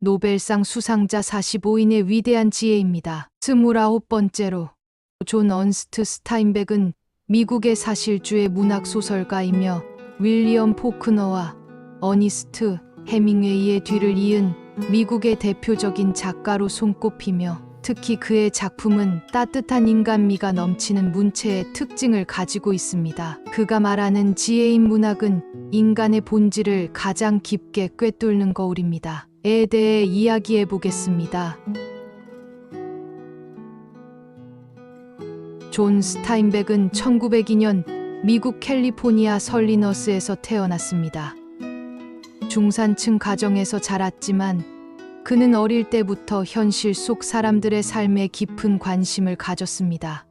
노벨상 수상자 45인의 위대한 지혜입니다. 29번째로 존 언스트 스타인백은 미국의 사실주의 문학 소설가이며 윌리엄 포크너와 어니스트 해밍웨이의 뒤를 이은 미국의 대표적인 작가로 손꼽히며 특히 그의 작품은 따뜻한 인간미가 넘치는 문체의 특징을 가지고 있습니다. 그가 말하는 지혜인 문학은 인간의 본질을 가장 깊게 꿰뚫는 거울입니다. 에 대해 이야기해 보겠습니다. 존 스타인백은 1902년 미국 캘리포니아 설리너스에서 태어났습니다. 중산층 가정에서 자랐지만 그는 어릴 때부터 현실 속 사람들의 삶에 깊은 관심을 가졌습니다.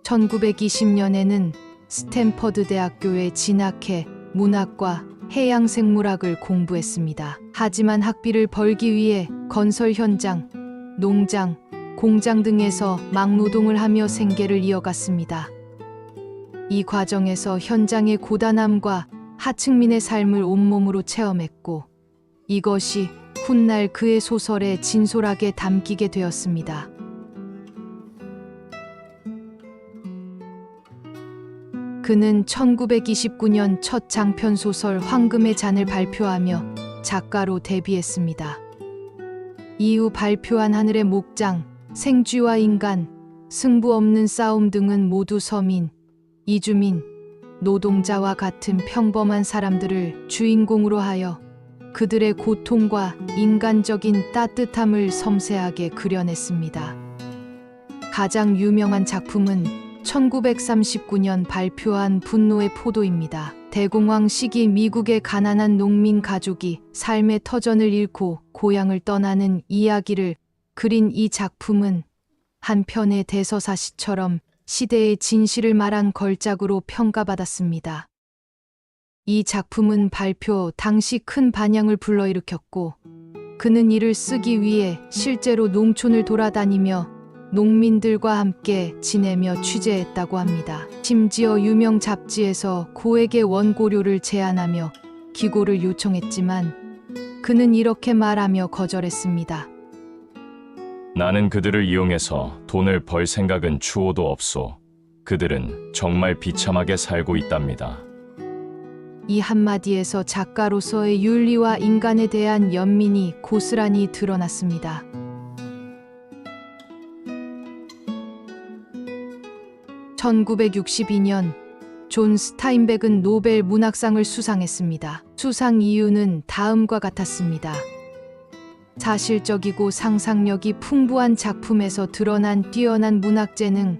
1920년에는 스탠퍼드 대학교에 진학해 문학과 해양생물학을 공부했습니다. 하지만 학비를 벌기 위해 건설 현장, 농장, 공장 등에서 막노동을 하며 생계를 이어갔습니다. 이 과정에서 현장의 고단함과 하층민의 삶을 온몸으로 체험했고 이것이 훗날 그의 소설에 진솔하게 담기게 되었습니다. 그는 1929년 첫 장편소설 황금의 잔을 발표하며 작가로 데뷔했습니다. 이후 발표한 하늘의 목장, 생쥐와 인간, 승부 없는 싸움 등은 모두 서민, 이주민, 노동자와 같은 평범한 사람들을 주인공으로 하여 그들의 고통과 인간적인 따뜻함을 섬세하게 그려냈습니다. 가장 유명한 작품은 1939년 발표한 분노의 포도입니다. 대공황 시기 미국의 가난한 농민 가족이 삶의 터전을 잃고 고향을 떠나는 이야기를 그린 이 작품은 한편의 대서사시처럼 시대의 진실을 말한 걸작으로 평가받았습니다. 이 작품은 발표 당시 큰 반향을 불러일으켰고 그는 이를 쓰기 위해 실제로 농촌을 돌아다니며 농민들과 함께 지내며 취재했다고 합니다. 심지어 유명 잡지에서 고액의 원고료를 제안하며 기고를 요청했지만 그는 이렇게 말하며 거절했습니다. 나는 그들을 이용해서 돈을 벌 생각은 추호도 없소. 그들은 정말 비참하게 살고 있답니다. 이 한마디에서 작가로서의 윤리와 인간에 대한 연민이 고스란히 드러났습니다. (1962년) 존 스타인백은 노벨 문학상을 수상했습니다. 수상 이유는 다음과 같았습니다. 사실적이고 상상력이 풍부한 작품에서 드러난 뛰어난 문학 재능,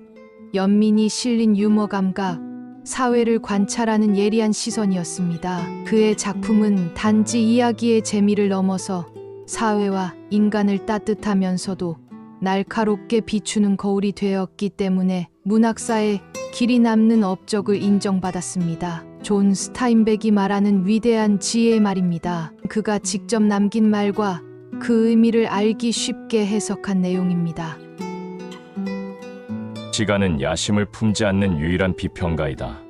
연민이 실린 유머 감각, 사회를 관찰하는 예리한 시선이었습니다. 그의 작품은 단지 이야기의 재미를 넘어서 사회와 인간을 따뜻하면서도 날카롭게 비추는 거울이 되었기 때문에 문학사에 길이 남는 업적을 인정받았습니다. 존 스타인백이 말하는 위대한 지혜의 말입니다. 그가 직접 남긴 말과 그 의미를 알기 쉽게 해석한 내용입니다. 시간은 야심을 품지 않는 유일한 비평가이다.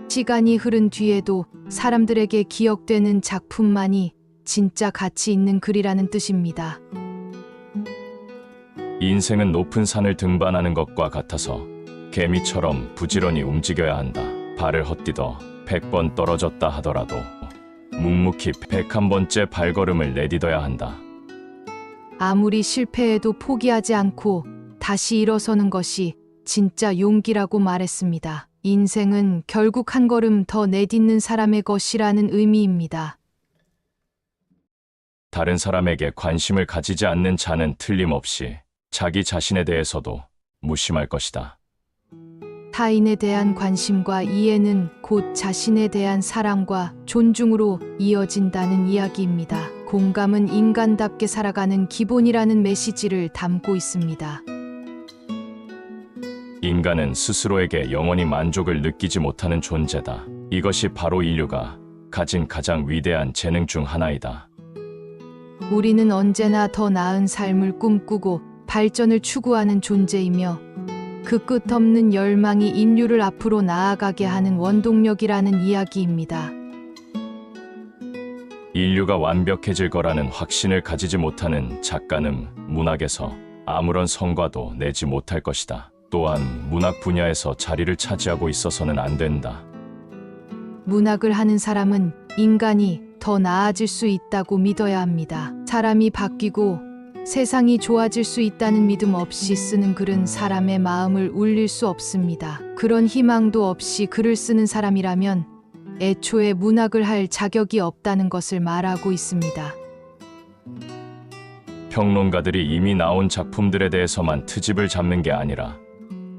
시간이 흐른 뒤에도 사람들에게 기억되는 작품만이 진짜 가치 있는 글이라는 뜻입니다. 인생은 높은 산을 등반하는 것과 같아서 개미처럼 부지런히 움직여야 한다. 발을 헛디뎌 100번 떨어졌다 하더라도 묵묵히 101번째 발걸음을 내딛어야 한다. 아무리 실패해도 포기하지 않고 다시 일어서는 것이 진짜 용기라고 말했습니다. 인생은 결국 한 걸음 더 내딛는 사람의 것이라는 의미입니다. 다른 사람에게 관심을 가지지 않는 자는 틀림없이 자기 자신에 대해서도 무심할 것이다. 타인에 대한 관심과 이해는 곧 자신에 대한 사랑과 존중으로 이어진다는 이야기입니다. 공감은 인간답게 살아가는 기본이라는 메시지를 담고 있습니다. 인간은 스스로에게 영원히 만족을 느끼지 못하는 존재다. 이것이 바로 인류가 가진 가장 위대한 재능 중 하나이다. 우리는 언제나 더 나은 삶을 꿈꾸고 발전을 추구하는 존재이며 그 끝없는 열망이 인류를 앞으로 나아가게 하는 원동력이라는 이야기입니다. 인류가 완벽해질 거라는 확신을 가지지 못하는 작가는 문학에서 아무런 성과도 내지 못할 것이다. 또한 문학 분야에서 자리를 차지하고 있어서는 안 된다. 문학을 하는 사람은 인간이 더 나아질 수 있다고 믿어야 합니다. 사람이 바뀌고 세상이 좋아질 수 있다는 믿음 없이 쓰는 글은 사람의 마음을 울릴 수 없습니다. 그런 희망도 없이 글을 쓰는 사람이라면 애초에 문학을 할 자격이 없다는 것을 말하고 있습니다. 평론가들이 이미 나온 작품들에 대해서만 트집을 잡는 게 아니라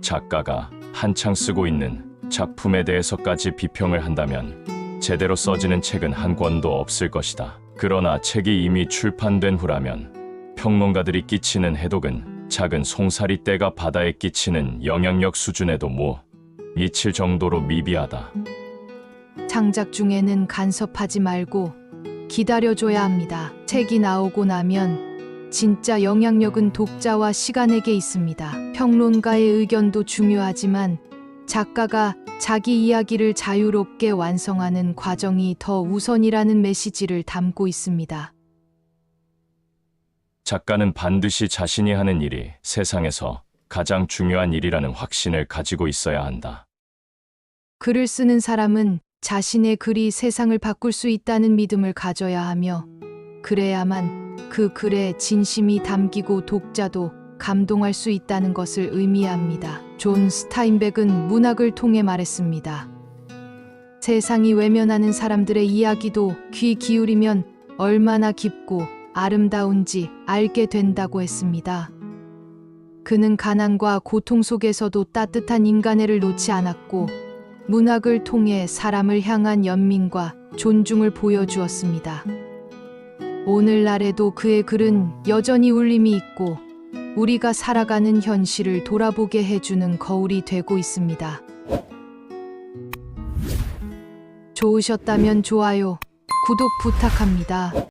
작가가 한창 쓰고 있는 작품에 대해서까지 비평을 한다면 제대로 써지는 책은 한 권도 없을 것이다. 그러나 책이 이미 출판된 후라면 평론가들이 끼치는 해독은 작은 송사리떼가 바다에 끼치는 영향력 수준에도 못 미칠 정도로 미비하다. 창작 중에는 간섭하지 말고 기다려줘야 합니다. 책이 나오고 나면 진짜 영향력은 독자와 시간에게 있습니다. 평론가의 의견도 중요하지만 작가가 자기 이야기를 자유롭게 완성하는 과정이 더 우선이라는 메시지를 담고 있습니다. 작가는 반드시 자신이 하는 일이 세상에서 가장 중요한 일이라는 확신을 가지고 있어야 한다. 글을 쓰는 사람은 자신의 글이 세상을 바꿀 수 있다는 믿음을 가져야 하며 그래야만 그 글에 진심이 담기고 독자도 감동할 수 있다는 것을 의미합니다. 존 스타인백은 문학을 통해 말했습니다. 세상이 외면하는 사람들의 이야기도 귀 기울이면 얼마나 깊고 아름다운지 알게 된다고 했습니다. 그는 가난과 고통 속에서도 따뜻한 인간애를 놓지 않았고 문학을 통해 사람을 향한 연민과 존중을 보여주었습니다. 오늘날에도 그의 글은 여전히 울림이 있고 우리가 살아가는 현실을 돌아보게 해주는 거울이 되고 있습니다. 좋으셨다면 좋아요, 구독 부탁합니다.